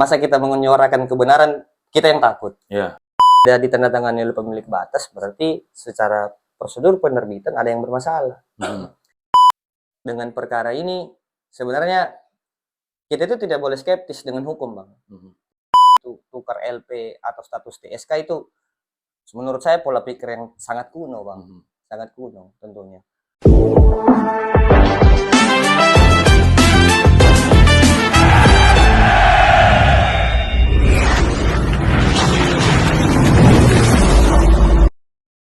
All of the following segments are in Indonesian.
Masa kita menyuarakan kebenaran, kita yang takut. Ya. Sudah ditandatangani oleh pemilik batas, berarti secara prosedur penerbitan ada yang bermasalah. Dengan perkara ini, sebenarnya kita itu tidak boleh skeptis dengan hukum, Bang. Tukar LP atau status TSK itu, menurut saya pola pikir yang sangat kuno, Bang. Sangat kuno tentunya.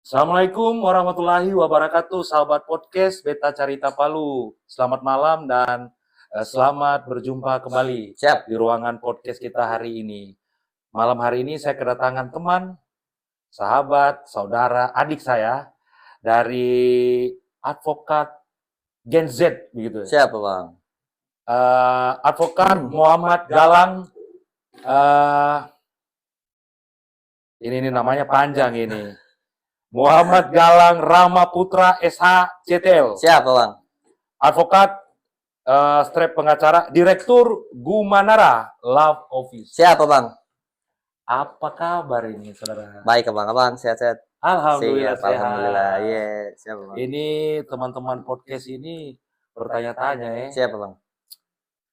Assalamualaikum warahmatullahi wabarakatuh, sahabat podcast Beta Carita Palu. Selamat malam dan selamat berjumpa kembali Siap. di ruangan podcast kita hari ini. Malam hari ini saya kedatangan teman, sahabat, saudara, adik saya dari advokat Gen Z, begitu. Siapa, Bang? Advokat Muhammad Galang. Ini namanya panjang ini. Muhammad Galang Rama Putra SH CTL. Siapa, Bang? Advokat, strep pengacara, Direktur Gumanara Love Office. Siapa, Bang? Apa kabar ini, saudara? Baik, Abang. Sehat-sehat. Alhamdulillah Siap, sehat. alhamdulillah. Iya, siapa, Bang? Ini teman-teman podcast ini bertanya-tanya ya. Siapa, Bang?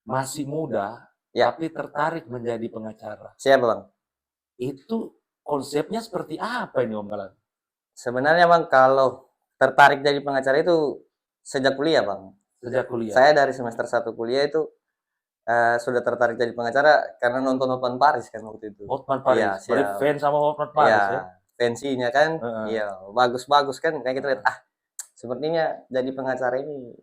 Masih muda, Ya. tapi tertarik menjadi pengacara. Siapa, Bang? Itu konsepnya seperti apa ini, Om Galang? Sebenarnya, Bang, kalau tertarik jadi pengacara itu sejak kuliah, Bang. Sejak kuliah. Saya dari semester 1 kuliah itu sudah tertarik jadi pengacara karena nonton Hotman Paris kan waktu itu. Hotman Paris. Iya, Berarti siap. fans sama Hotman Paris Iya, ya? fansinya kan, Heeh. iya, bagus-bagus kan, kayak kita lihat, sepertinya jadi pengacara ini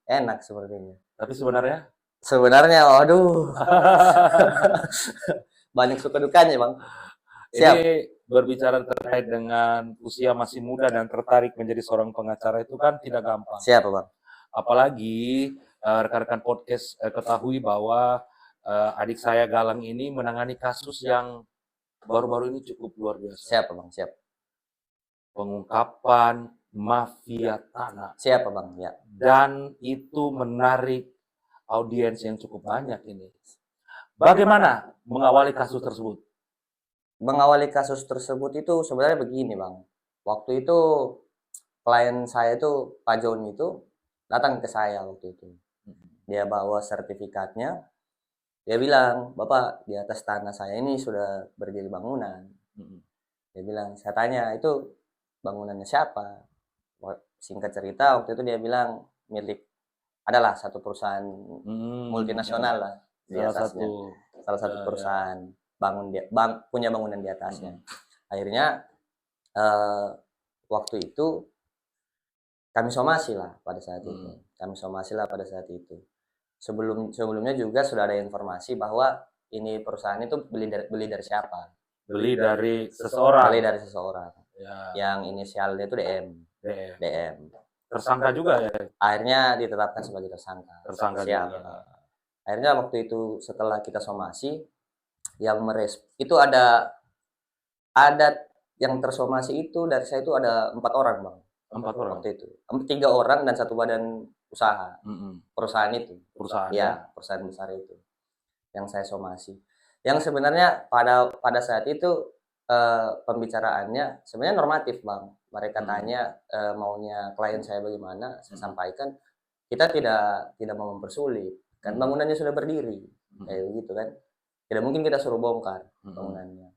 enak sepertinya. Tapi sebenarnya Waduh, banyak suka dukanya, Bang. Siap. ini berbicara terkait dengan usia masih muda dan tertarik menjadi seorang pengacara itu kan tidak gampang. Siap, Bang. Apalagi rekan-rekan podcast ketahui bahwa adik saya Galang ini menangani kasus yang baru-baru ini cukup luar biasa. Siap, Bang. Siap. Pengungkapan mafia tanah. Siap, Bang. Ya. Dan itu menarik audiens yang cukup banyak ini. Bagaimana mengawali kasus tersebut? Mengawali kasus tersebut itu sebenarnya begini, Bang. Waktu itu klien saya itu Pak Joni itu datang ke saya waktu itu. Dia bawa sertifikatnya. Dia bilang, "Bapak, di atas tanah saya ini sudah berdiri bangunan." Dia bilang, saya tanya, "Itu bangunannya siapa?" Singkat cerita, waktu itu dia bilang milik adalah satu perusahaan multinasional lah di atasnya. Salah satu perusahaan punya bangunan di atasnya. Akhirnya waktu itu kami somasi lah pada saat itu. Sebelumnya juga sudah ada informasi bahwa ini perusahaan itu beli dari siapa? Beli dari seseorang. Ya. Yang inisialnya itu DM. Tersangka juga ya? Akhirnya ditetapkan sebagai tersangka. Tersangka juga. Akhirnya waktu itu setelah kita somasi, yang itu ada yang tersomasi itu dari saya itu ada 4 orang, Bang. 4 orang waktu itu. 3 orang dan 1 badan usaha. Perusahaan itu. Perusahaan. Ya, perusahaan besar itu. Yang saya somasi. Yang sebenarnya pada saat itu pembicaraannya sebenarnya normatif, Bang. Mereka tanya maunya klien saya bagaimana, saya sampaikan kita tidak mau mempersulit. Kan bangunannya sudah berdiri. Kayak begitu kan. Tidak mungkin kita suruh bongkar bangunannya.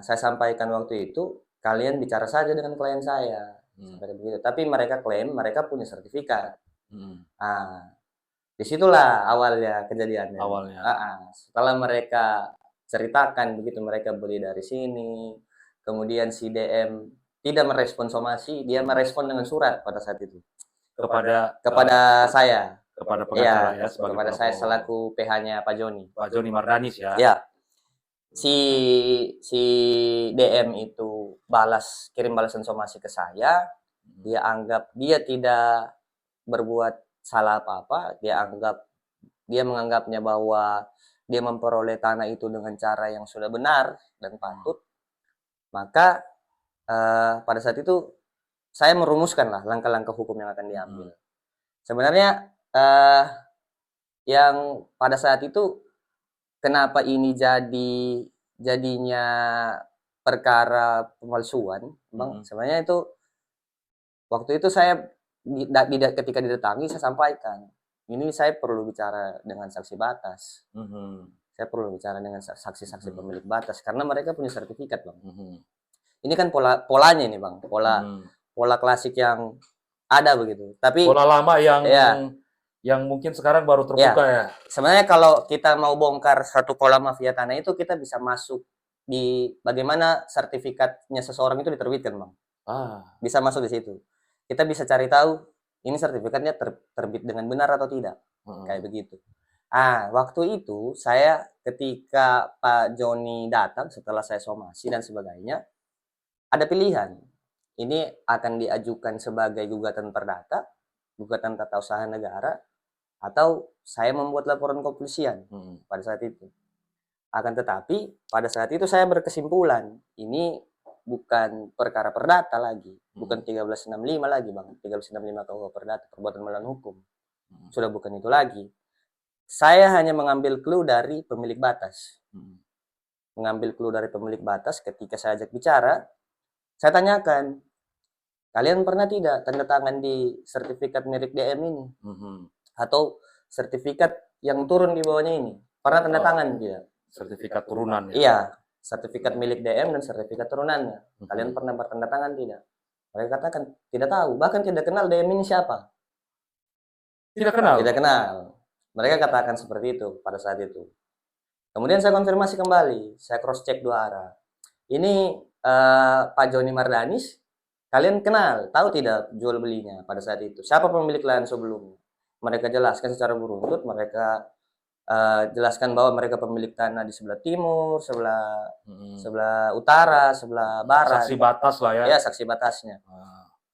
Saya sampaikan waktu itu, kalian bicara saja dengan klien saya. Seperti begitu. Tapi mereka klaim mereka punya sertifikat. Disitulah awalnya kejadiannya. Setelah mereka ceritakan begitu, mereka beli dari sini, kemudian si DM tidak merespon somasi, dia merespon dengan surat pada saat itu. Kepada saya. Kepada pengacara ya, kepada saya selaku PH-nya Pak Joni Mardanis ya. Ya. Si DM itu kirim balasan somasi ke saya. Dia tidak berbuat salah apa-apa. Dia menganggapnya bahwa dia memperoleh tanah itu dengan cara yang sudah benar dan patut. Maka pada saat itu saya merumuskanlah langkah-langkah hukum yang akan diambil. Sebenarnya yang pada saat itu kenapa ini jadinya perkara pemalsuan, Bang. Sebenarnya itu waktu itu saya ketika didatangi saya sampaikan, ini saya perlu bicara dengan saksi batas. Saya perlu bicara dengan saksi-saksi pemilik batas karena mereka punya sertifikat, Bang. Ini kan polanya ini, Bang. Pola klasik yang ada begitu. Tapi pola lama yang ya, yang mungkin sekarang baru terbuka ya. Sebenarnya kalau kita mau bongkar satu pola mafia tanah itu kita bisa masuk di bagaimana sertifikatnya seseorang itu diterbitkan, Bang. Bisa masuk di situ. Kita bisa cari tahu ini sertifikatnya terbit dengan benar atau tidak. Kayak begitu. Waktu itu saya ketika Pak Joni datang setelah saya somasi dan sebagainya, ada pilihan. Ini akan diajukan sebagai gugatan perdata, gugatan tata usaha negara, atau saya membuat laporan kepolisian pada saat itu. Akan tetapi pada saat itu saya berkesimpulan ini bukan perkara perdata lagi, bukan 1365 lagi, Bang. 1365 KUH Perdata, perbuatan melawan hukum. Sudah bukan itu lagi. Saya hanya mengambil clue dari pemilik batas. Mengambil clue dari pemilik batas ketika saya ajak bicara, saya tanyakan, kalian pernah tidak tanda tangan di sertifikat milik DM ini? Atau sertifikat yang turun di bawahnya ini? Pernah tanda tangan tidak? Sertifikat turunan ya? Iya, sertifikat milik DM dan sertifikat turunannya. Kalian pernah bertanda tangan tidak? Mereka katakan, tidak tahu, bahkan tidak kenal DM ini siapa. Tidak kenal? Tidak kenal. Mereka katakan seperti itu pada saat itu. Kemudian saya konfirmasi kembali, saya cross check dua arah. Ini Pak Joni Mardanis, kalian kenal, tahu tidak jual belinya pada saat itu? Siapa pemilik lahan sebelumnya? Mereka jelaskan secara beruntut, mereka jelaskan bahwa mereka pemilik tanah di sebelah timur, sebelah utara, sebelah barat. Saksi batas lah ya? Ya, saksi batasnya.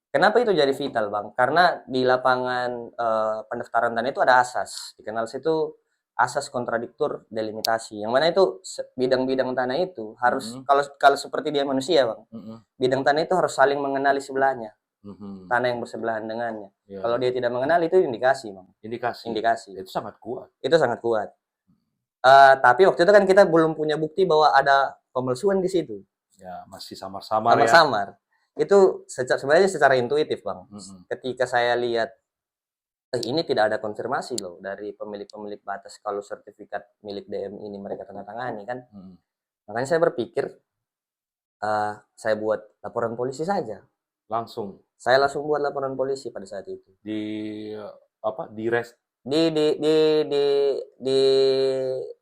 Kenapa itu jadi vital, Bang? Karena di lapangan pendaftaran tanah itu ada asas, dikenal situ asas kontradiktur delimitasi, yang mana itu bidang-bidang tanah itu harus kalau seperti dia manusia, Bang, bidang tanah itu harus saling mengenali sebelahnya, tanah yang bersebelahan dengannya. Kalau dia tidak mengenali itu indikasi, Bang. Indikasi. Itu sangat kuat. Itu sangat kuat. Tapi waktu itu kan kita belum punya bukti bahwa ada pemalsuan di situ. Ya, masih samar-samar ya. Samar-samar. Itu sebenarnya secara intuitif, Bang. Ketika saya lihat ini tidak ada konfirmasi loh dari pemilik-pemilik batas kalau sertifikat milik DM ini mereka tanda tangani kan. Makanya saya berpikir saya buat laporan polisi saja. Langsung. Saya langsung buat laporan polisi pada saat itu. Di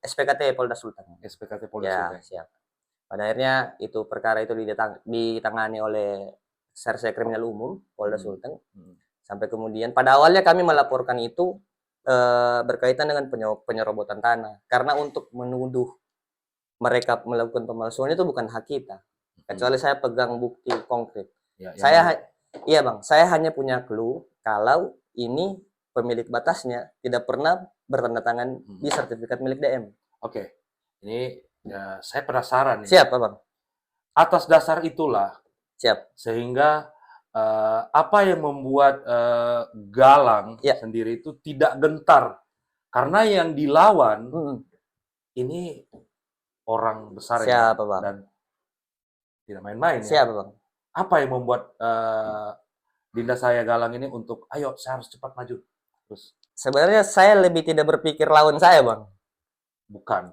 SPKT Polda Sultan. SPKT Polda Sultan. Siap. Pada akhirnya itu perkara itu ditangani oleh Serse Kriminal Umum Polda Sultan. Sampai kemudian pada awalnya kami melaporkan itu berkaitan dengan penyerobotan tanah. Karena untuk menuduh mereka melakukan pemalsuan itu bukan hak kita. Kecuali saya pegang bukti konkret. Iya, Bang, saya hanya punya clue kalau ini pemilik batasnya tidak pernah bertanda tangan di sertifikat milik DM. Oke. Ini saya penasaran nih. Siap, Bang. Atas dasar itulah. Siap. Sehingga apa yang membuat Galang sendiri itu tidak gentar? Karena yang dilawan ini orang besar ya, Bang. Dan tidak main-main ya. Siapa, Bang? Apa yang membuat Dinda saya Galang ini untuk ayo saya harus cepat maju? Terus sebenarnya saya lebih tidak berpikir lawan saya, Bang. Bukan.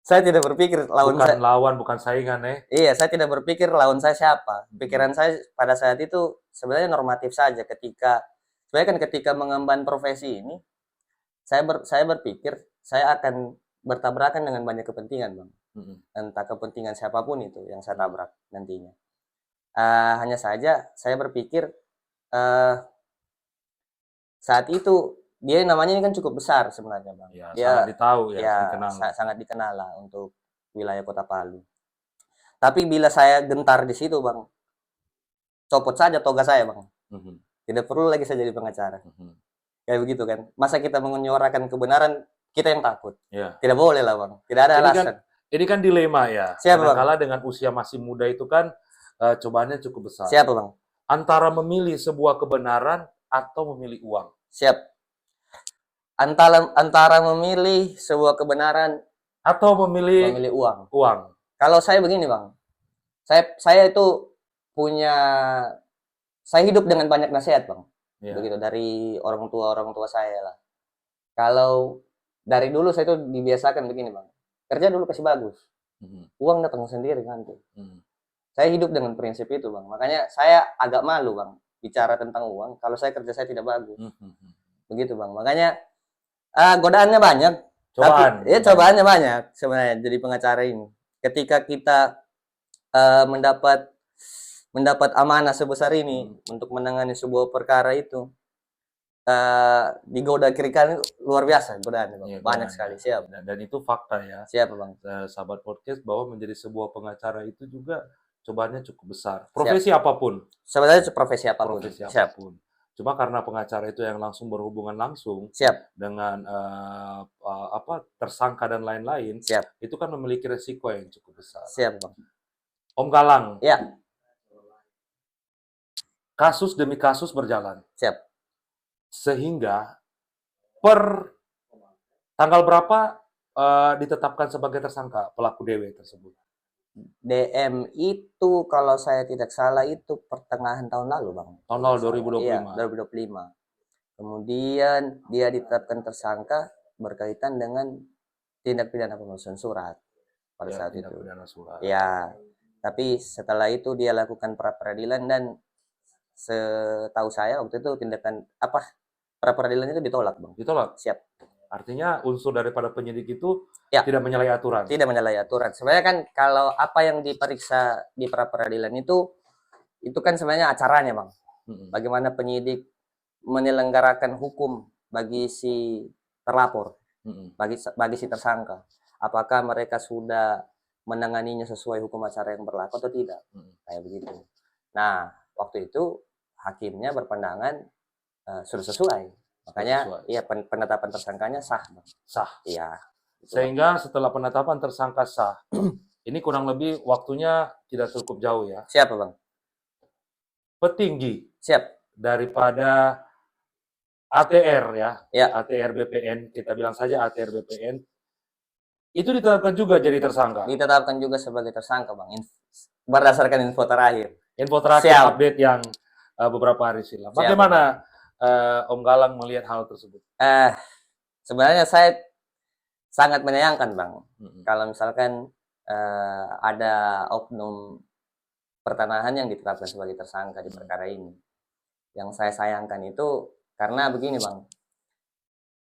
Saya tidak berpikir lawan bukan lawan, bukan saingan ya. Iya, saya tidak berpikir lawan saya siapa. Pikiran saya pada saat itu sebenarnya normatif saja sebenarnya kan ketika mengemban profesi ini saya berpikir saya akan bertabrakan dengan banyak kepentingan, Bang. Entah kepentingan siapapun itu yang saya tabrak nantinya. Hanya saja saya berpikir saat itu dia namanya ini kan cukup besar sebenarnya, Bang. Ya, dia sangat ditahu dikenal. Sangat dikenal lah untuk wilayah Kota Palu. Tapi bila saya gentar di situ, Bang, copot saja toga saya, Bang. Tidak perlu lagi saya jadi pengacara. Kayak begitu kan. Masa kita menyuarakan kebenaran, kita yang takut. Tidak boleh lah, Bang. Tidak ada alasan. Ini kan dilema ya. Kadang-kala dengan usia masih muda itu kan cobaannya cukup besar. Siapa, Bang? Antara memilih sebuah kebenaran atau memilih uang. Siap. antara memilih sebuah kebenaran atau memilih uang. uang. Kalau saya begini bang, saya itu punya, saya hidup dengan banyak nasihat bang, begitu dari orang tua saya lah. Kalau dari dulu saya itu dibiasakan begini bang, kerja dulu kasih bagus, uang datang sendiri nanti. Saya hidup dengan prinsip itu bang, makanya saya agak malu bang bicara tentang uang kalau saya kerja saya tidak bagus. Begitu bang, makanya godaannya banyak. Cobaannya banyak sebenarnya jadi pengacara ini. Ketika kita mendapat amanah sebesar ini untuk menangani sebuah perkara itu, digoda kiri kanan luar biasa godaan bang. Banyak sekali. Siap. Dan itu fakta ya. Siap bang. Sahabat podcast, bahwa menjadi sebuah pengacara itu juga cobaannya cukup besar. Profesi apapun. Sebenarnya profesi apapun. Siap. Cuma karena pengacara itu yang langsung berhubungan langsung dengan tersangka dan lain-lain, itu kan memiliki resiko yang cukup besar. Siap bang. Om Galang. Ya. Kasus demi kasus berjalan. Siap. Sehingga per tanggal berapa ditetapkan sebagai tersangka pelaku DW tersebut? DM itu kalau saya tidak salah itu pertengahan tahun lalu bang. Tahun lalu 2025. Iya, 2025. Kemudian dia ditetapkan tersangka berkaitan dengan tindak pidana pemalsuan surat pada saat itu. Ya, tapi setelah itu dia lakukan pra peradilan dan setahu saya waktu itu tindakan pra peradilan itu ditolak bang. Ditolak. Siap. Artinya unsur daripada penyidik itu tidak menyalahi aturan. Tidak menyalahi aturan. Sebenarnya kan kalau apa yang diperiksa di pra peradilan itu kan sebenarnya acaranya bang. Bagaimana penyidik menyelenggarakan hukum bagi si terlapor, bagi si tersangka. Apakah mereka sudah menanganinya sesuai hukum acara yang berlaku atau tidak? Kayak begitu. Nah, waktu itu hakimnya berpandangan sudah sesuai. Makanya penetapan tersangkanya sah. Sah. Iya. Sehingga setelah penetapan tersangka sah, ini kurang lebih waktunya tidak cukup jauh ya. Siapa bang? Petinggi. Siap. Daripada ATR ya. ATR BPN, kita bilang saja ATR BPN, itu ditetapkan juga jadi tersangka. Ditetapkan juga sebagai tersangka bang. Berdasarkan info terakhir. Update yang beberapa hari silam. Bagaimana Om Galang melihat hal tersebut? Sebenarnya saya sangat menyayangkan bang. Kalau misalkan ada oknum pertanahan yang ditetapkan sebagai tersangka di perkara ini. Yang saya sayangkan itu karena begini bang.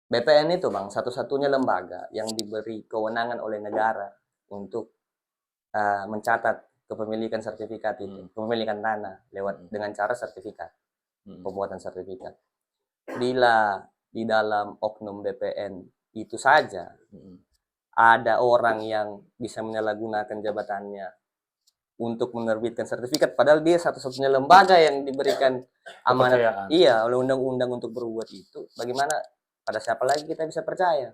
BPN itu bang satu-satunya lembaga yang diberi kewenangan oleh negara untuk mencatat kepemilikan sertifikat itu, kepemilikan tanah lewat dengan cara sertifikat. Pembuatan sertifikat. Bila di dalam oknum BPN itu saja ada orang yang bisa menyalahgunakan jabatannya untuk menerbitkan sertifikat, padahal dia satu-satunya lembaga yang diberikan amanat oleh undang-undang untuk berbuat itu. Bagaimana pada siapa lagi kita bisa percaya?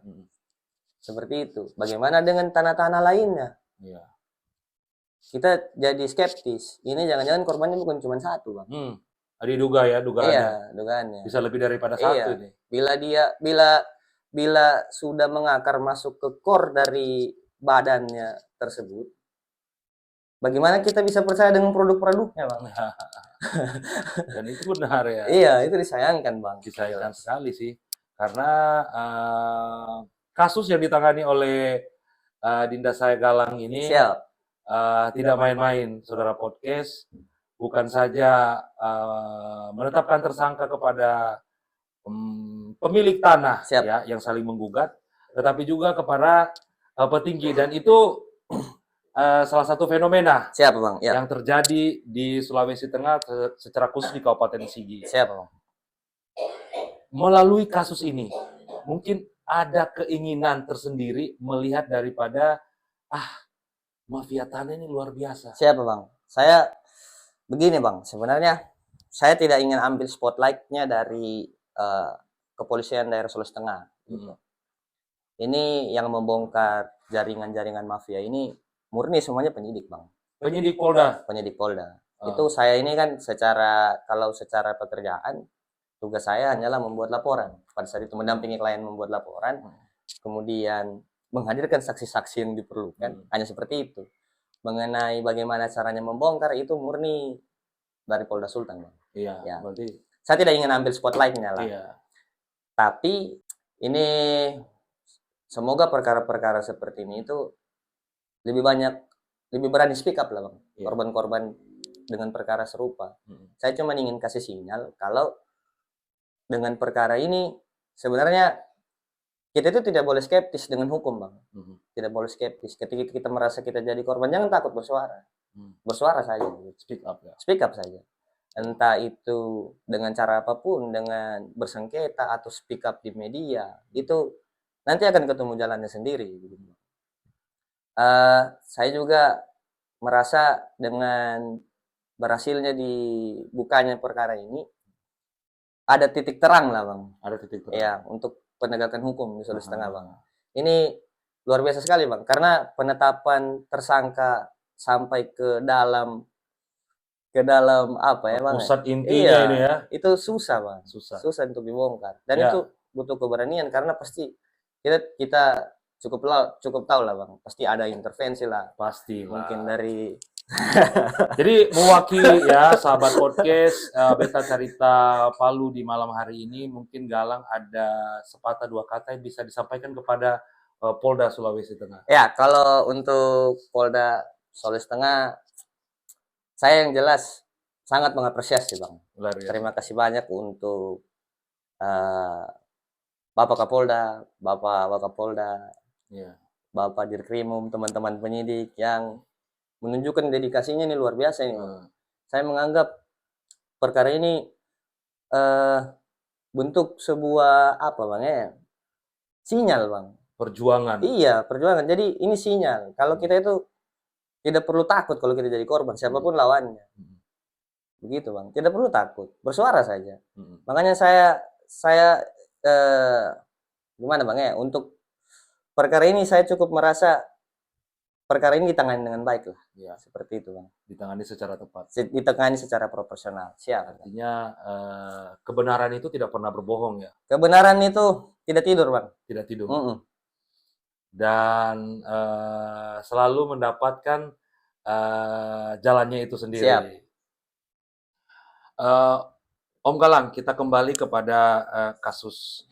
Seperti itu. Bagaimana dengan tanah-tanah lainnya? Kita jadi skeptis. Ini jangan-jangan korbannya bukan cuma satu bang. Diduga ya, dugaannya. Iya, dugaannya. Bisa lebih daripada satu ini. Bila sudah mengakar masuk ke core dari badannya tersebut, bagaimana kita bisa percaya dengan produk-produknya, bang? Dan itu benar ya. Iya, itu disayangkan, bang. Disayangkan sekali sih, karena kasus yang ditangani oleh Dinda Saya Galang ini tidak main-main, saudara podcast. Bukan saja menetapkan tersangka kepada pemilik tanah ya yang saling menggugat, tetapi juga kepada petinggi, dan itu salah satu fenomena bang? Yang terjadi di Sulawesi Tengah, secara khusus di Kabupaten Sigi. Bang? Melalui kasus ini, mungkin ada keinginan tersendiri melihat daripada mafia tanah ini luar biasa. Bang? Saya begini bang, sebenarnya saya tidak ingin ambil spotlight-nya dari kepolisian daerah Sulawesi Tengah. Ini yang membongkar jaringan-jaringan mafia ini murni semuanya penyidik bang. Penyidik Polda. Penyidik Polda. Itu saya ini kan kalau secara pekerjaan tugas saya hanyalah membuat laporan. Pada saat itu mendampingi klien membuat laporan, kemudian menghadirkan saksi-saksi yang diperlukan, hanya seperti itu. Mengenai bagaimana caranya membongkar itu murni dari Polda Sultan, Bang. Iya, Ya. berarti Saya tidak ingin ambil spotlight-nya lah. iya. Tapi ini semoga perkara-perkara seperti ini itu lebih banyak, lebih berani speak up lah, Bang. Iya. Korban-korban dengan perkara serupa. Saya cuma ingin kasih sinyal kalau dengan perkara ini sebenarnya kita itu tidak boleh skeptis dengan hukum, Bang. Tidak boleh skeptis. Ketika kita merasa kita jadi korban, jangan takut bersuara. Bersuara saja. Speak up ya. Speak up saja. Entah itu dengan cara apapun, dengan bersengketa atau speak up di media, itu nanti akan ketemu jalannya sendiri. Saya juga merasa dengan berhasilnya dibukanya perkara ini, ada titik terang lah, Bang. Ada titik terang. Ya, untuk penegakan hukum di Sulawesi Tengah, Bang. Ini luar biasa sekali, Bang, karena penetapan tersangka sampai ke dalam apa ya, Bang? Pusat intinya Iya, ini ya. itu susah, Bang. Susah. Susah untuk dibongkar. Dan Ya. itu butuh keberanian karena pasti kita cukup tahu lah, Bang. Pasti ada intervensi lah. Pasti Mungkin lah. dari Jadi mewakili ya sahabat podcast Beta Carita Palu di malam hari ini, mungkin Galang ada sepatah dua kata yang bisa disampaikan kepada Polda Sulawesi Tengah. Ya, kalau untuk Polda Sulawesi Tengah, saya yang jelas sangat mengapresiasi, Bang. Luar biasa. Terima kasih banyak untuk Bapak Kapolda, Bapak Wakapolda, Ya. Bapak Dirkrimum, teman-teman penyidik yang menunjukkan dedikasinya ini luar biasa ini. Saya menganggap perkara ini bentuk sebuah apa, Bang, ya? Sinyal, Bang. Perjuangan. Iya, perjuangan. Jadi ini sinyal. Kalau kita itu tidak perlu takut kalau kita jadi korban, siapapun lawannya. Begitu, Bang. Tidak perlu takut, bersuara saja. Makanya saya gimana, Bang, ya? Untuk perkara ini saya cukup merasa perkara ini ditangani dengan baik lah. Ya. Seperti itu, Bang. Ditangani secara tepat. Ditangani secara proporsional. Siap. Artinya kebenaran itu tidak pernah berbohong ya. Kebenaran itu tidak tidur, Bang. Tidak tidur. Dan selalu mendapatkan jalannya itu sendiri. Siap. Om Galang, kita kembali kepada kasus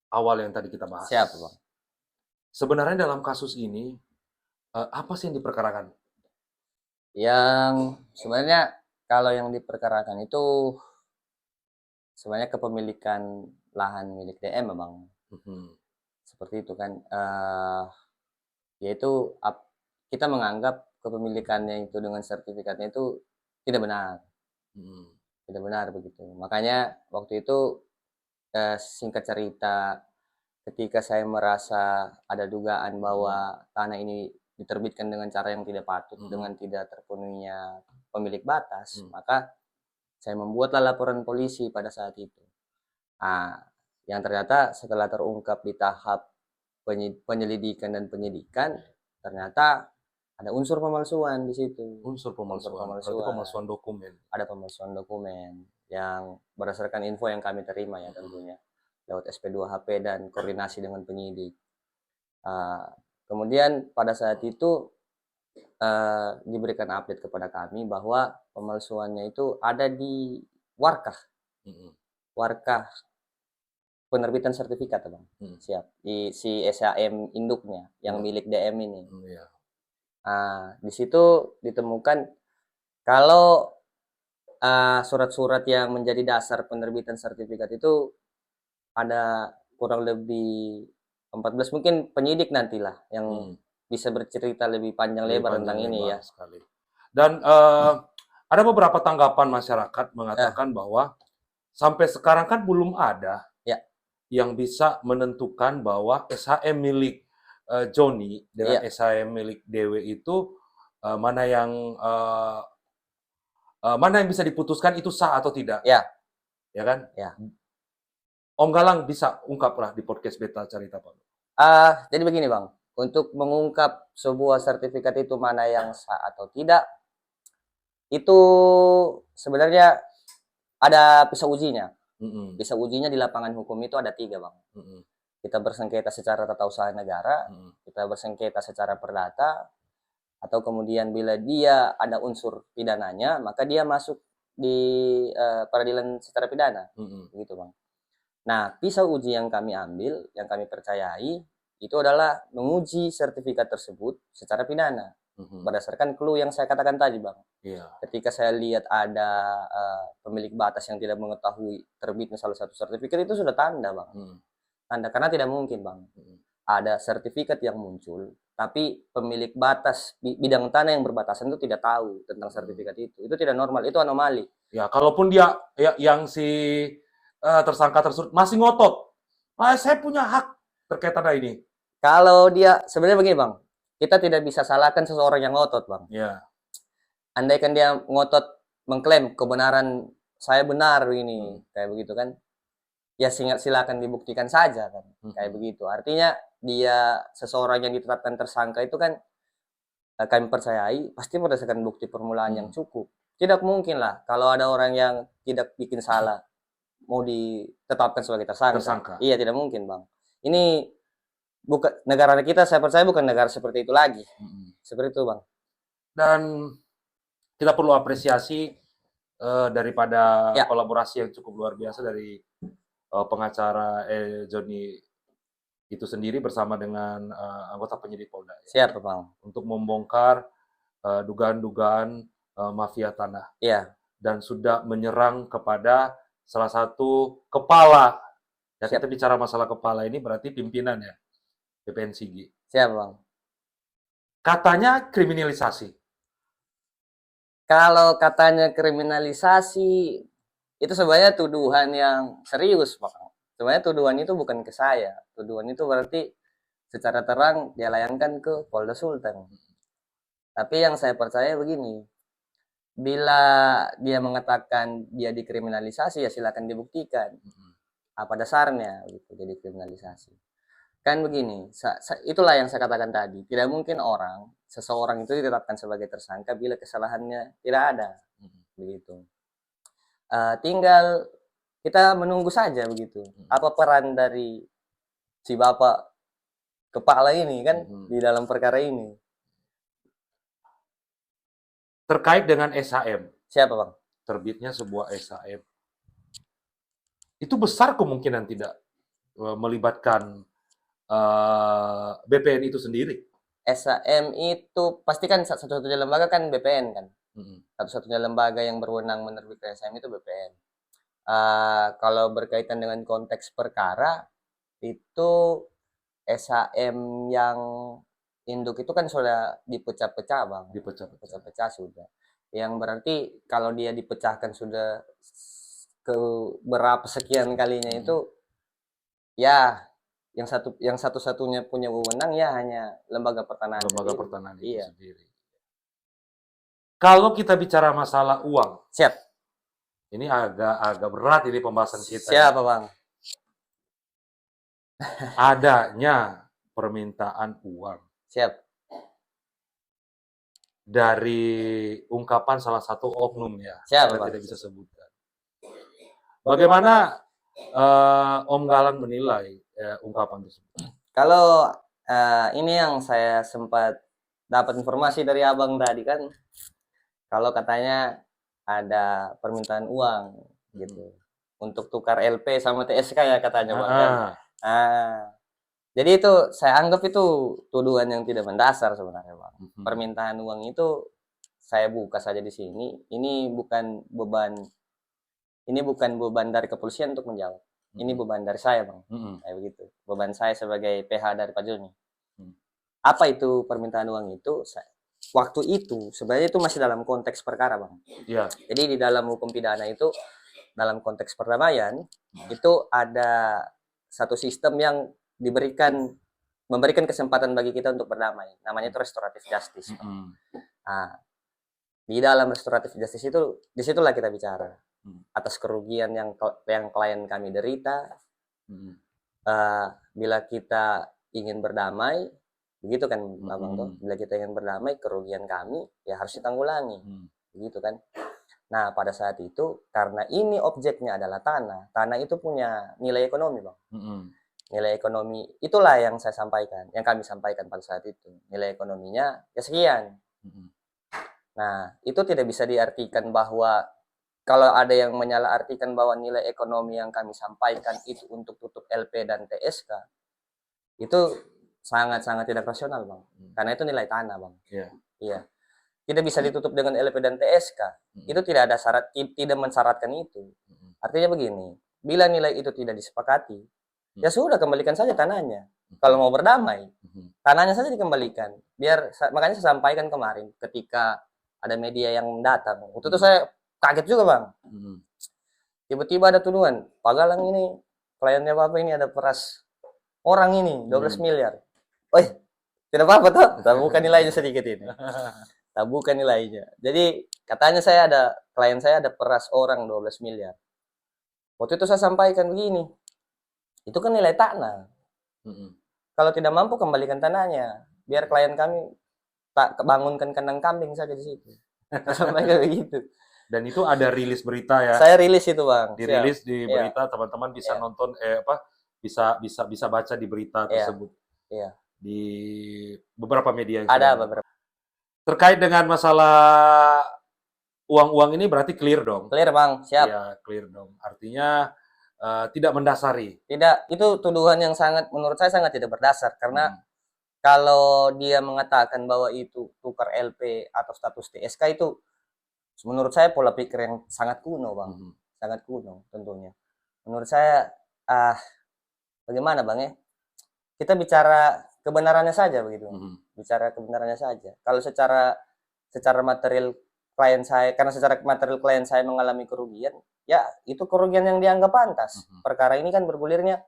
awal yang tadi kita bahas. Siap, Bang. Sebenarnya dalam kasus ini apa sih yang diperkarakan? Yang sebenarnya kalau yang diperkarakan itu sebenarnya kepemilikan lahan milik DM, Bang. Seperti itu kan. Yaitu kita menganggap kepemilikannya itu dengan sertifikatnya itu tidak benar. Tidak benar begitu. Makanya waktu itu singkat cerita, ketika saya merasa ada dugaan bahwa tanah ini diterbitkan dengan cara yang tidak patut, dengan tidak terpenuhinya pemilik batas, maka saya membuatlah laporan polisi pada saat itu. Yang ternyata setelah terungkap di tahap penyelidikan dan penyidikan, ternyata ada unsur pemalsuan di situ. Unsur pemalsuan. Berarti pemalsuan dokumen. Ada pemalsuan dokumen yang berdasarkan info yang kami terima ya tentunya lewat SP2HP dan koordinasi dengan penyidik. Kemudian pada saat itu diberikan update kepada kami bahwa pemalsuannya itu ada di Warkah. Warkah penerbitan sertifikat, Bang. Siap. Di si SHM induknya yang milik DM ini. Di situ ditemukan kalau surat-surat yang menjadi dasar penerbitan sertifikat itu ada kurang lebih 14, mungkin penyidik nantilah yang bisa bercerita lebih panjang lebar tentang ini ya. Sekali. Dan ada beberapa tanggapan masyarakat mengatakan bahwa sampai sekarang kan belum ada yang bisa menentukan bahwa SHM milik Joni dengan SHM milik Dewe itu mana yang bisa diputuskan itu sah atau tidak. Ya kan? Ya. Om Galang bisa ungkaplah di podcast Beta Carita Palu. Jadi begini, Bang, untuk mengungkap sebuah sertifikat itu mana yang sah atau tidak, itu sebenarnya ada pisau ujinya. Mm-mm. Pisau ujinya di lapangan hukum itu ada 3, Bang. Mm-mm. Kita bersengketa secara tata usaha negara, Mm-mm. kita bersengketa secara perdata, atau kemudian bila dia ada unsur pidananya, maka dia masuk di peradilan secara pidana. Mm-mm. Begitu, Bang. Nah, pisau uji yang kami ambil, yang kami percayai, itu adalah menguji sertifikat tersebut secara pidana. Mm-mm. Berdasarkan clue yang saya katakan tadi, Bang. Iya. Ketika saya lihat ada pemilik batas yang tidak mengetahui terbitnya salah satu sertifikat, itu sudah tanda, Bang. Mm. Tanda, karena tidak mungkin, Bang. Ada sertifikat yang muncul, tapi pemilik batas bidang tanah yang berbatasan itu tidak tahu tentang sertifikat itu. Itu tidak normal, itu anomali. Ya, kalaupun dia yang si tersangka tersebut masih ngotot, saya punya hak terkait tanah ini. Kalau dia, sebenarnya begini, Bang, kita tidak bisa salahkan seseorang yang ngotot, Bang. Ya. Andaikan dia ngotot mengklaim kebenaran saya benar ini, kayak begitu kan, ya silakan dibuktikan saja kan, kayak begitu. Artinya dia seseorang yang ditetapkan tersangka itu kan kami percayai pasti berdasarkan bukti permulaan yang cukup. Tidak mungkin lah kalau ada orang yang tidak bikin salah mau ditetapkan sebagai tersangka. Iya, tidak mungkin, Bang. Ini bukan negara kita, saya percaya bukan negara seperti itu lagi. Seperti itu, Bang. Dan kita perlu apresiasi daripada Ya. kolaborasi yang cukup luar biasa dari pengacara Joni itu sendiri bersama dengan anggota penyidik Polda. Siap, Bang. Untuk membongkar dugaan-dugaan mafia tanah. Iya. Dan sudah menyerang kepada salah satu kepala. Ya, Siap. kita bicara masalah kepala ini berarti pimpinan ya, BPN Sigi. Siap, Bang. Katanya kriminalisasi. Kalau katanya kriminalisasi, itu sebenarnya tuduhan yang serius, Pak. Sebenarnya tuduhan itu bukan ke saya. Tuduhan itu berarti secara terang dia layangkan ke Polda Sulteng. Tapi yang saya percaya begini, bila dia mengatakan dia dikriminalisasi, ya silakan dibuktikan. Apa dasarnya gitu jadi kriminalisasi. Kan begini, itulah yang saya katakan tadi. Tidak mungkin seseorang itu ditetapkan sebagai tersangka bila kesalahannya tidak ada. Begitu. Tinggal kita menunggu saja begitu. Apa peran dari si bapak kepala ini kan di dalam perkara ini. Terkait dengan SHM. Siapa, Bang? Terbitnya sebuah SHM. Itu besar kemungkinan tidak melibatkan BPN itu sendiri. SHM itu pastikan satu-satunya lembaga kan BPN kan. Satu-satunya lembaga yang berwenang menerbitkan SHM itu BPN. Kalau berkaitan dengan konteks perkara, itu SHM yang induk itu kan sudah dipecah-pecah, Bang. Dipecah-pecah sudah. Yang berarti kalau dia dipecahkan sudah ke berapa sekian kalinya itu, ya yang satu-satunya punya wewenang ya hanya lembaga pertanahan. Lembaga pertanahan itu iya. sendiri. Kalau kita bicara masalah uang, siap. Ini agak berat ini pembahasan kita. Siapa, Bang? Adanya permintaan uang. Siap. Dari ungkapan salah satu oknum ya. Siapa, Saya Bang? tidak bisa sebutkan. Bagaimana Om Galang menilai ungkapan tersebut? Kalau ini yang saya sempat dapat informasi dari Abang tadi kan, kalau katanya ada permintaan uang gitu untuk tukar LP sama TSK ya katanya, Bang. Jadi itu saya anggap itu tuduhan yang tidak mendasar sebenarnya, Bang. Permintaan uang itu saya buka saja di sini. Ini bukan beban dari kepolisian untuk menjawab. Ini beban dari saya, Bang. Kayak begitu. Beban saya sebagai PH dari Pak Joni. Apa itu permintaan uang itu? Waktu itu sebenarnya itu masih dalam konteks perkara, Bang. Iya. Jadi di dalam hukum pidana itu dalam konteks perdamaian itu ada satu sistem yang memberikan kesempatan bagi kita untuk berdamai. Namanya itu restoratif justice. Nah, di dalam restoratif justice itu disitulah kita bicara atas kerugian yang klien kami derita. Bila kita ingin berdamai, begitu kan, Abang tuh, bila kita ingin berdamai, kerugian kami ya harus ditanggulangi, begitu kan. Nah, pada saat itu karena ini objeknya adalah tanah, tanah itu punya nilai ekonomi, Bang. Nilai ekonomi itulah yang saya sampaikan, yang kami sampaikan pada saat itu. Nilai ekonominya ya sekian. Nah, itu tidak bisa diartikan bahwa kalau ada yang menyalahartikan bahwa nilai ekonomi yang kami sampaikan itu untuk tutup LP dan TSK, itu sangat-sangat tidak rasional, Bang. Karena itu nilai tanah, Bang. Iya. Iya. Tidak bisa ditutup dengan LP dan TSK. Itu tidak ada syarat, tidak mensyaratkan itu. Artinya begini, bila nilai itu tidak disepakati, ya sudah kembalikan saja tanahnya. Kalau mau berdamai, tanahnya saja dikembalikan. Makanya saya sampaikan kemarin ketika ada media yang datang. Waktu itu saya kaget juga, Bang. Tiba-tiba ada tuduhan, Pak Galang ini kliennya Bapak ini ada peras orang ini 12 miliar. Oi, tidak apa-apa toh, bukan nilainya sedikit ini. Bukan nilainya. Jadi katanya klien saya ada peras orang 12 miliar. Waktu itu saya sampaikan begini, itu kan nilai tanah. Kalau tidak mampu kembalikan tanahnya, biar klien kami tak bangunkan kandang kambing saja di situ. Sampai kayak begitu. Dan itu ada rilis berita ya. Saya rilis itu, Bang. Dirilis di berita, teman-teman bisa nonton bisa baca di berita tersebut. Iya. Di beberapa media yang ada beberapa. Terkait dengan masalah uang-uang ini berarti clear dong. Clear, Bang. Siap. Iya, clear dong. Artinya tidak mendasari. Tidak, itu tuduhan yang menurut saya sangat tidak berdasar karena kalau dia mengatakan bahwa itu tukar LP atau status TSK itu menurut saya pola pikir yang sangat kuno, Bang. Sangat kuno tentunya. Menurut saya bagaimana, Bang ya? Kita bicara kebenarannya saja begitu. Bicara kebenarannya saja. Kalau secara material klien saya, karena secara material klien saya mengalami kerugian, ya itu kerugian yang dianggap pantas. Perkara ini kan bergulirnya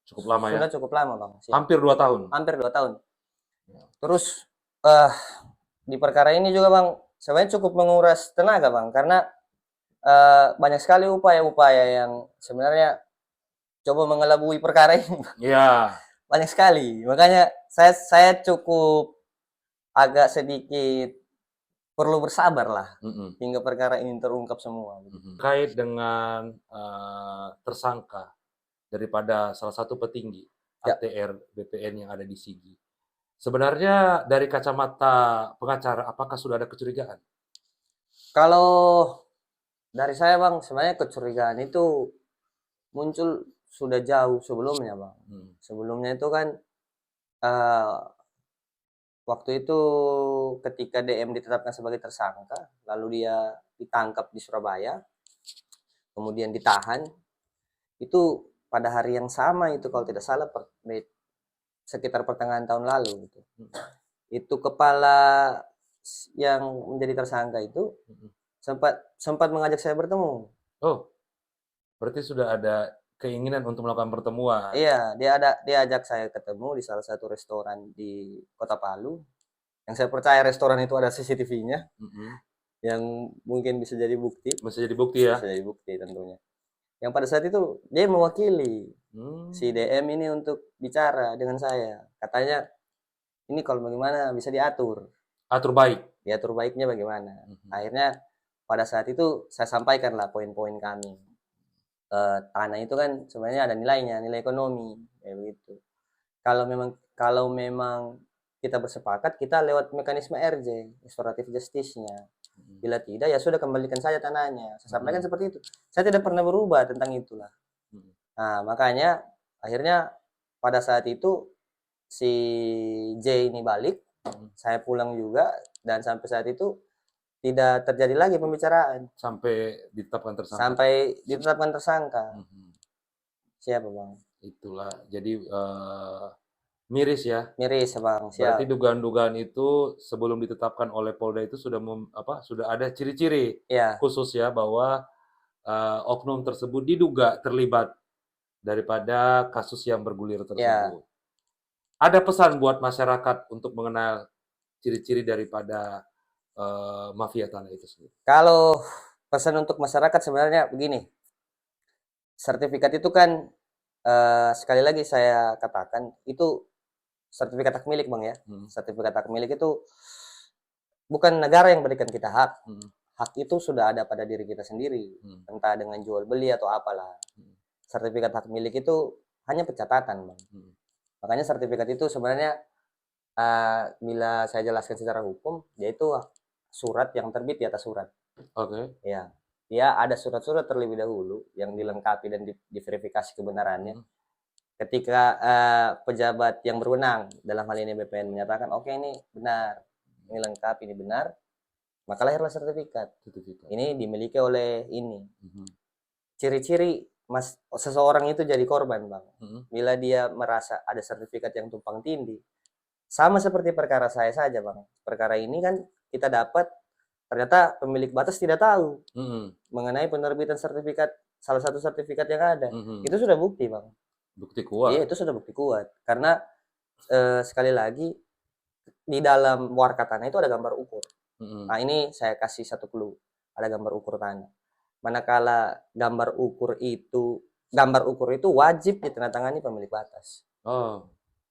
cukup lama sudah cukup lama, Bang. Siap. Hampir 2 tahun. Hampir 2 tahun. Terus di perkara ini juga, Bang, sebenarnya cukup menguras tenaga, Bang, karena banyak sekali upaya-upaya yang sebenarnya coba mengelabui perkara ini. Iya. Banyak sekali. Makanya saya cukup agak sedikit perlu bersabar lah hingga perkara ini terungkap semua. Terkait dengan tersangka daripada salah satu petinggi ATR BPN yang ada di Sigi. Sebenarnya dari kacamata pengacara, apakah sudah ada kecurigaan? Kalau dari saya, Bang, sebenarnya kecurigaan itu muncul sudah jauh sebelumnya, Bang. Sebelumnya itu kan waktu itu ketika DM ditetapkan sebagai tersangka, lalu dia ditangkap di Surabaya, kemudian ditahan, itu pada hari yang sama itu kalau tidak salah sekitar pertengahan tahun lalu gitu. Itu kepala yang menjadi tersangka itu sempat mengajak saya bertemu. Oh, berarti sudah ada keinginan untuk melakukan pertemuan. Iya, dia ajak saya ketemu di salah satu restoran di Kota Palu. Yang saya percaya restoran itu ada CCTV-nya. Yang mungkin bisa jadi bukti. Bisa jadi bukti ya? Bisa jadi bukti tentunya. Yang pada saat itu dia mewakili si DM ini untuk bicara dengan saya. Katanya ini kalau bagaimana bisa diatur. Atur baik. Diatur baiknya bagaimana. Akhirnya pada saat itu saya sampaikan lah poin-poin kami. Tanah itu kan sebenarnya ada nilainya, nilai ekonomi, kayak begitu. Kalau memang kita bersepakat, kita lewat mekanisme RJ, restoratif justice-nya. Bila tidak, ya sudah kembalikan saja tanahnya. Saya sampaikan seperti itu. Saya tidak pernah berubah tentang itulah. Nah, makanya akhirnya pada saat itu si J ini balik, saya pulang juga, dan sampai saat itu tidak terjadi lagi pembicaraan. Sampai ditetapkan tersangka. Sampai ditetapkan tersangka. Siapa, Bang? Itulah. Jadi miris ya. Miris, Bang. Siap. Berarti dugaan-dugaan itu sebelum ditetapkan oleh Polda itu sudah sudah ada ciri-ciri khusus ya bahwa oknum tersebut diduga terlibat daripada kasus yang bergulir tersebut. Ada pesan buat masyarakat untuk mengenal ciri-ciri daripada mafia tanah itu sendiri? Kalau pesan untuk masyarakat sebenarnya begini, sertifikat itu kan sekali lagi saya katakan itu sertifikat hak milik, Bang ya. Sertifikat hak milik itu bukan negara yang berikan kita hak. hak itu sudah ada pada diri kita sendiri, entah dengan jual beli atau apalah. Sertifikat hak milik itu hanya pencatatan, Bang. Makanya sertifikat itu sebenarnya bila saya jelaskan secara hukum, yaitu surat yang terbit di atas surat. Oke. Ya, dia ada surat-surat terlebih dahulu yang dilengkapi dan diverifikasi kebenarannya. Ketika pejabat yang berwenang, dalam hal ini BPN, menyatakan oke ini benar, ini lengkap, ini benar, maka lahirlah sertifikat. Ini dimiliki oleh ini. Ciri-ciri seseorang itu jadi korban, Bang. Bila dia merasa ada sertifikat yang tumpang tindih, sama seperti perkara saya saja, Bang. Perkara ini kan kita dapat, ternyata pemilik batas tidak tahu mengenai penerbitan sertifikat, salah satu sertifikat yang ada. Itu sudah bukti, Bang. Bukti kuat. Iya, itu sudah bukti kuat. Karena sekali lagi di dalam warka tanah itu ada gambar ukur. Nah, ini saya kasih satu clue. Ada gambar ukur tanah. Manakala gambar ukur itu wajib ditandatangani pemilik batas.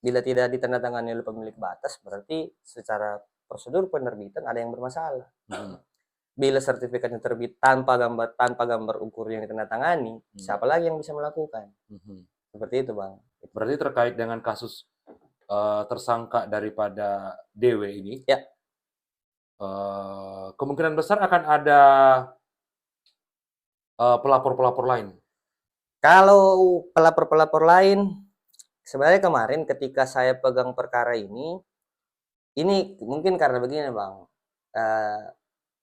Bila tidak ditandatangani oleh pemilik batas, berarti secara prosedur penerbitan ada yang bermasalah. Bila sertifikatnya terbit tanpa gambar ukur yang ditandatangani, siapa lagi yang bisa melakukan? Seperti itu, Bang. Berarti terkait dengan kasus tersangka daripada DW ini, ya, kemungkinan besar akan ada pelapor-pelapor lain. Kalau pelapor-pelapor lain, sebenarnya kemarin ketika saya pegang perkara ini mungkin karena begini, Bang.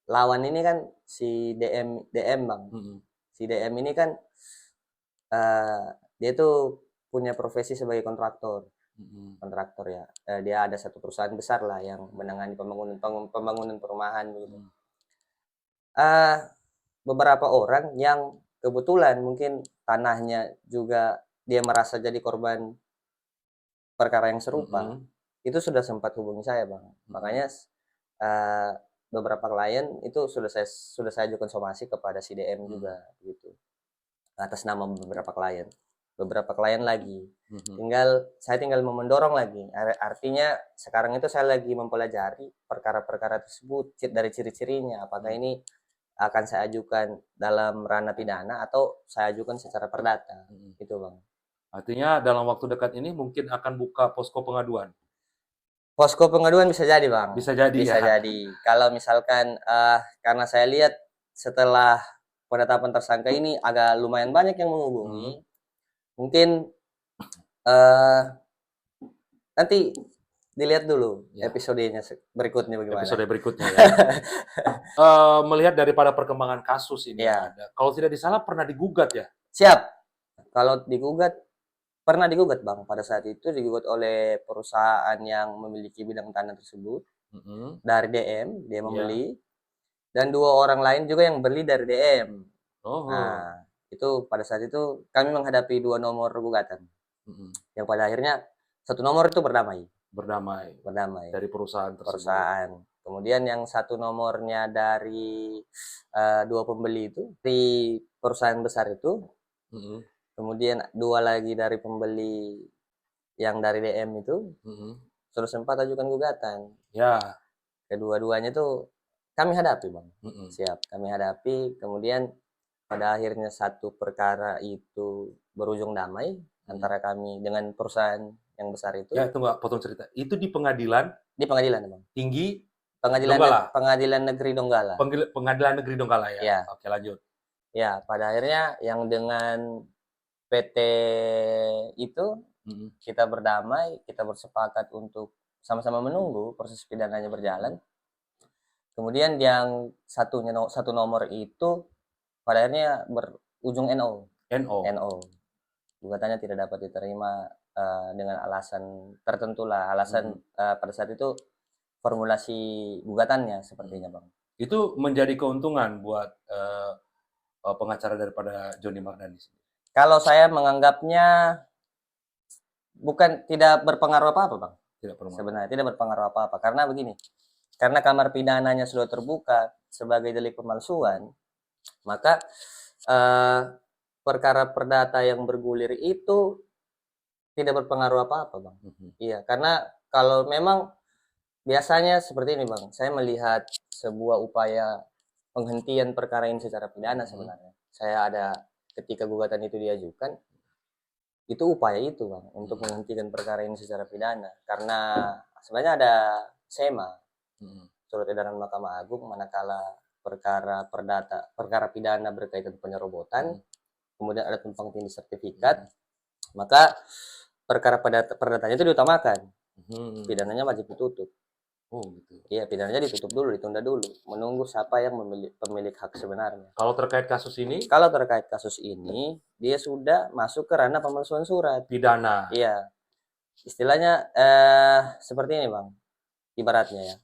Lawan ini kan si DM, Bang. Si DM ini kan dia tuh punya profesi sebagai kontraktor. Kontraktor ya. Dia ada satu perusahaan besar lah yang menangani pembangunan perumahan gitu. Beberapa orang yang kebetulan mungkin tanahnya juga dia merasa jadi korban perkara yang serupa, itu sudah sempat hubungi saya, Bang. Makanya beberapa klien itu sudah saya ajukan somasi kepada si DM juga gitu, atas nama beberapa klien lagi. Saya tinggal mendorong lagi. Artinya sekarang itu saya lagi mempelajari perkara-perkara tersebut dari ciri-cirinya, apakah ini akan saya ajukan dalam ranah pidana atau saya ajukan secara perdata. Gitu, Bang. Artinya dalam waktu dekat ini mungkin akan buka posko pengaduan. Posko pengaduan bisa jadi, Bang. Bisa jadi. Jadi. Kalau misalkan karena saya lihat setelah penetapan tersangka ini agak lumayan banyak yang menghubungi. Mungkin nanti dilihat dulu episodenya berikutnya bagaimana. Episode berikutnya ya. Melihat daripada perkembangan kasus ini ada. Kalau tidak disalah pernah digugat ya? Siap. Kalau pernah digugat, Bang. Pada saat itu digugat oleh perusahaan yang memiliki bidang tanah tersebut. Dari DM, dia membeli. Dan 2 orang lain juga yang beli dari DM. Nah, itu pada saat itu kami menghadapi 2 nomor gugatan. Yang pada akhirnya satu nomor itu berdamai. Dari perusahaan tersebut. Kemudian yang satu nomornya dari 2 pembeli itu di perusahaan besar itu. Kemudian 2 lagi dari pembeli yang dari DM itu. Sudah sempat ajukan gugatan. Ya. Kedua-duanya itu kami hadapi, Bang. Siap, kami hadapi. Kemudian pada akhirnya satu perkara itu berujung damai antara kami dengan perusahaan yang besar itu. Ya, itu nggak potong cerita. Itu di pengadilan? Di pengadilan, Bang. Tinggi? Pengadilan Negeri Donggala. Pengadilan Negeri Donggala ya? Ya. Oke, lanjut. Ya, pada akhirnya yang dengan PT itu kita berdamai, kita bersepakat untuk sama-sama menunggu proses pidananya berjalan. Kemudian yang satu nomor itu pada akhirnya berujung NO. Gugatannya tidak dapat diterima dengan alasan tertentu lah. Alasan pada saat itu formulasi gugatannya sepertinya, Bang. Itu menjadi keuntungan buat pengacara daripada Johnny Mardhani. Kalau saya menganggapnya tidak berpengaruh apa-apa, Bang. Sebenarnya tidak berpengaruh apa-apa. Karena begini, karena kamar pidananya sudah terbuka sebagai delik pemalsuan, maka perkara perdata yang bergulir itu tidak berpengaruh apa-apa, Bang. Iya, karena kalau memang biasanya seperti ini, Bang. Saya melihat sebuah upaya penghentian perkara ini secara pidana sebenarnya. Saya ada ketika gugatan itu diajukan, itu upaya itu Bang, untuk menghentikan perkara ini secara pidana. Karena sebenarnya ada SEMA, Surat Edaran Mahkamah Agung, manakala perkara pidana berkaitan penyerobotan, kemudian ada tumpang tindih sertifikat, maka perkara perdatanya itu diutamakan. Pidananya wajib ditutup. Oh gitu. Iya, pidananya ditutup dulu, ditunda dulu, menunggu siapa yang pemilik hak sebenarnya. Kalau terkait kasus ini, dia sudah masuk ke ranah pemalsuan surat. pidana. Iya. Istilahnya seperti ini, Bang. Ibaratnya ya.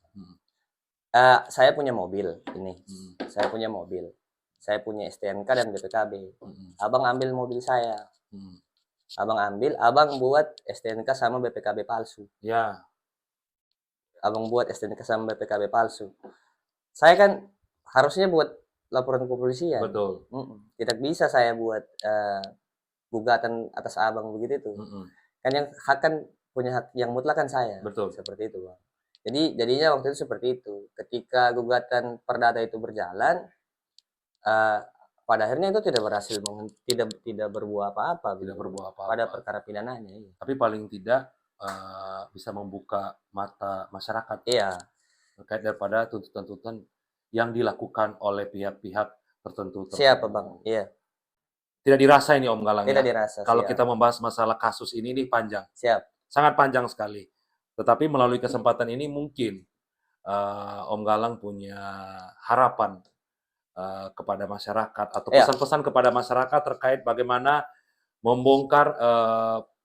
Saya punya mobil ini. Saya punya mobil. Saya punya STNK dan BPKB. Abang ambil mobil saya. Abang buat STNK sama BPKB palsu. Ya. Abang buat STNK sama BPKB palsu. Saya kan harusnya buat laporan ke kepolisian. Betul. Tidak bisa saya buat gugatan atas abang begitu itu. Kan yang hak kan punya hak yang mutlak kan saya. Betul. Seperti itu, Bang. Jadi jadinya waktu itu seperti itu. Ketika gugatan perdata itu berjalan, pada akhirnya itu tidak berhasil, tidak berbuah apa-apa. Tidak berbuah apa-apa. Pada perkara pidananya. Iya. Tapi paling tidak bisa membuka mata masyarakat. Iya. Terkait daripada tuntutan-tuntutan yang dilakukan oleh pihak-pihak tertentu. Siapa Bang? Iya. Tidak dirasa ini Om Galang. Tidak dirasa. Kalau kita membahas masalah kasus ini panjang. Siap. Sangat panjang sekali. Tetapi melalui kesempatan ini mungkin Om Galang punya harapan kepada masyarakat atau pesan-pesan kepada masyarakat terkait bagaimana membongkar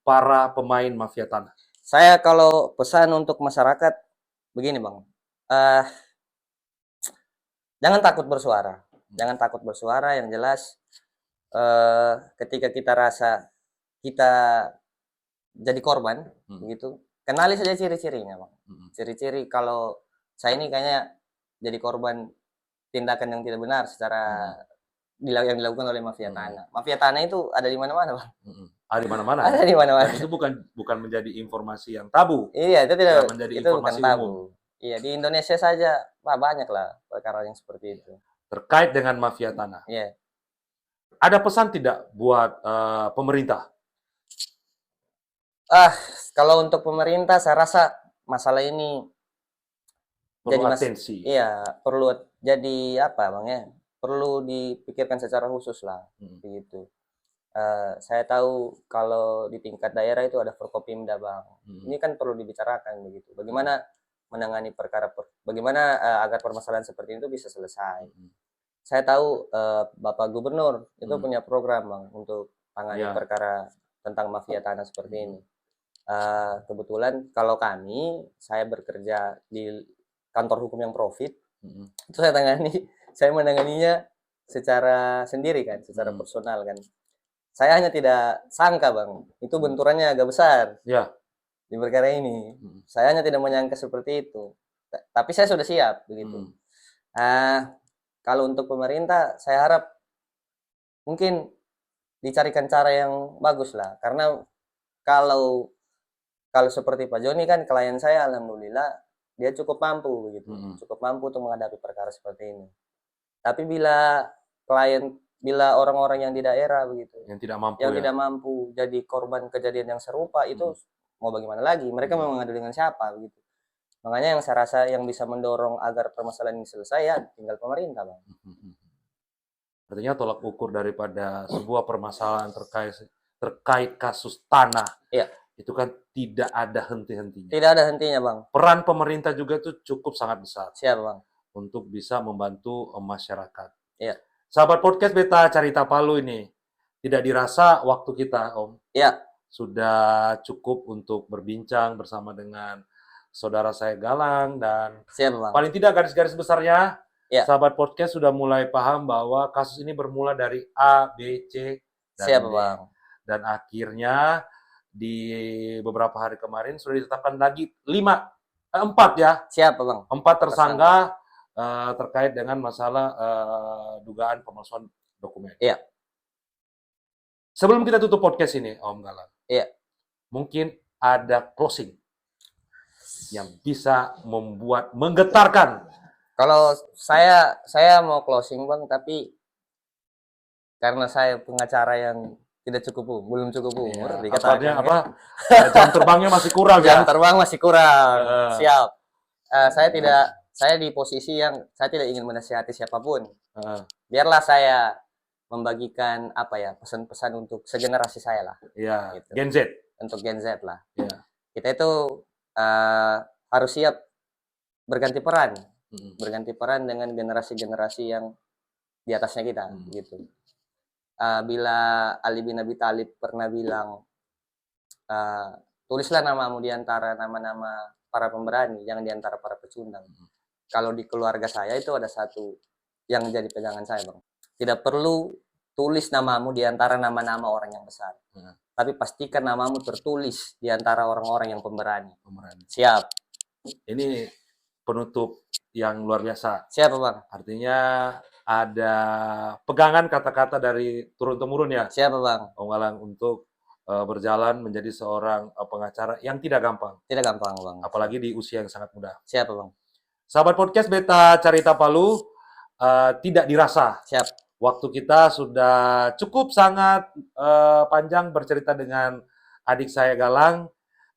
para pemain mafia tanah. Saya kalau pesan untuk masyarakat begini Bang, jangan takut bersuara, yang jelas ketika kita rasa kita jadi korban, begitu, kenali saja ciri-cirinya Bang. Ciri-ciri kalau saya ini kayaknya jadi korban tindakan yang tidak benar secara yang dilakukan oleh mafia tanah. Mafia tanah itu ada di mana-mana Bang. Ada di mana-mana. Ada di mana-mana. Itu bukan menjadi informasi yang tabu. Iya, itu tidak menjadi itu informasi bukan tabu. umum. Iya, di Indonesia saja banyak lah perkara yang seperti itu. Terkait dengan mafia tanah. Iya. Ada pesan tidak buat pemerintah? Kalau untuk pemerintah saya rasa masalah ini perlu atensi. Iya, perlu jadi apa Bang ya? Perlu dipikirkan secara khusus lah, begitu. Saya tahu kalau di tingkat daerah itu ada Forkopimda Bang. Ini kan perlu dibicarakan begitu. Bagaimana menangani bagaimana agar permasalahan seperti itu bisa selesai. Saya tahu Bapak Gubernur itu punya program Bang untuk tangani perkara tentang mafia tanah seperti ini. Kebetulan kalau saya bekerja di kantor hukum yang profit, itu saya menanganinya secara sendiri kan, secara personal kan. Saya hanya tidak sangka Bang, itu benturannya agak besar di perkara ini. Saya hanya tidak menyangka seperti itu. Tapi saya sudah siap begitu. Kalau untuk pemerintah, saya harap mungkin dicarikan cara yang bagus lah. Karena kalau seperti Pak Joni kan klien saya, alhamdulillah dia cukup mampu begitu, cukup mampu untuk menghadapi perkara seperti ini. Tapi bila orang-orang yang di daerah begitu, yang tidak mampu jadi korban kejadian yang serupa, itu mau bagaimana lagi? Mereka mau mengadu dengan siapa begitu? Makanya yang saya rasa yang bisa mendorong agar permasalahan ini selesai ya tinggal pemerintah Bang. Artinya tolak ukur daripada sebuah permasalahan terkait kasus tanah. Iya. Itu kan tidak ada henti-hentinya. Tidak ada hentinya Bang. Peran pemerintah juga itu cukup sangat besar. Siap Bang. Untuk bisa membantu masyarakat. Iya. Sahabat podcast Beta Carita Palu ini, tidak dirasa waktu kita Om. Iya. Sudah cukup untuk berbincang bersama dengan saudara saya Galang dan siap Bang. Paling tidak garis-garis besarnya, sahabat podcast sudah mulai paham bahwa kasus ini bermula dari A, B, C, dan siap D. Bang. Dan akhirnya di beberapa hari kemarin sudah ditetapkan lagi 4 ya. Siap Bang. 4 tersangka terkait dengan masalah dugaan pemalsuan dokumen. Iya. Sebelum kita tutup podcast ini, Om Galang. Iya. Mungkin ada closing yang bisa menggetarkan Kalau saya mau closing Bang, tapi karena saya pengacara yang belum cukup umur, Iya, dikatakan artinya ya. apa? Jam terbangnya masih kurang Jam ya. terbang masih kurang. Heeh. Siap. Saya di posisi yang saya tidak ingin menasihati siapapun. Heeh. Biarlah saya membagikan apa ya, pesan-pesan untuk segenerasi saya lah, Iya, gitu. Gen Z. Untuk Gen Z lah. Iya. Kita itu harus siap berganti peran, Mm-mm. berganti peran dengan generasi-generasi yang di atasnya kita, gitu. Bila Ali bin Abi Thalib pernah bilang, tulislah namamu di antara nama-nama para pemberani, jangan di antara para pecundang. Kalau di keluarga saya itu ada satu yang jadi pegangan saya, Bang. Tidak perlu tulis namamu di antara nama-nama orang yang besar. Tapi pastikan namamu tertulis di antara orang-orang yang pemberani. Siap. Ini penutup yang luar biasa. Siapa, Bang? Artinya ada pegangan kata-kata dari turun-temurun ya. Siapa, Bang? Om Galang untuk berjalan menjadi seorang pengacara yang tidak gampang. Tidak gampang, Bang. Apalagi di usia yang sangat muda. Siapa, Bang? Sahabat podcast Beta Carita Palu, tidak dirasa. Siap. Waktu kita sudah cukup sangat panjang bercerita dengan adik saya Galang.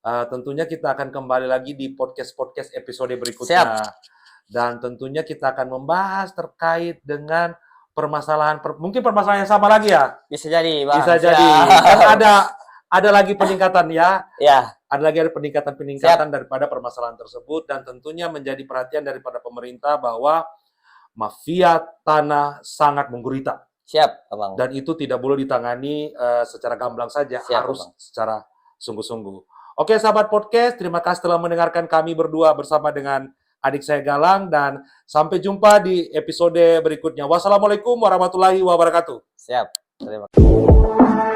Tentunya kita akan kembali lagi di podcast-podcast episode berikutnya. Siap. Dan tentunya kita akan membahas terkait dengan mungkin permasalahan yang sama lagi ya. Bisa jadi, Bang. Bisa jadi. Kan ada lagi peningkatan ya. Ya. Ada peningkatan daripada permasalahan tersebut, dan tentunya menjadi perhatian daripada pemerintah bahwa mafia tanah sangat menggurita. Siap, Abang. Dan itu tidak boleh ditangani secara gamblang saja, harus Abang. secara sungguh-sungguh. Oke, sahabat podcast, terima kasih telah mendengarkan kami berdua bersama dengan adik saya Galang, dan sampai jumpa di episode berikutnya. Wassalamualaikum warahmatullahi wabarakatuh. Siap. Terima kasih.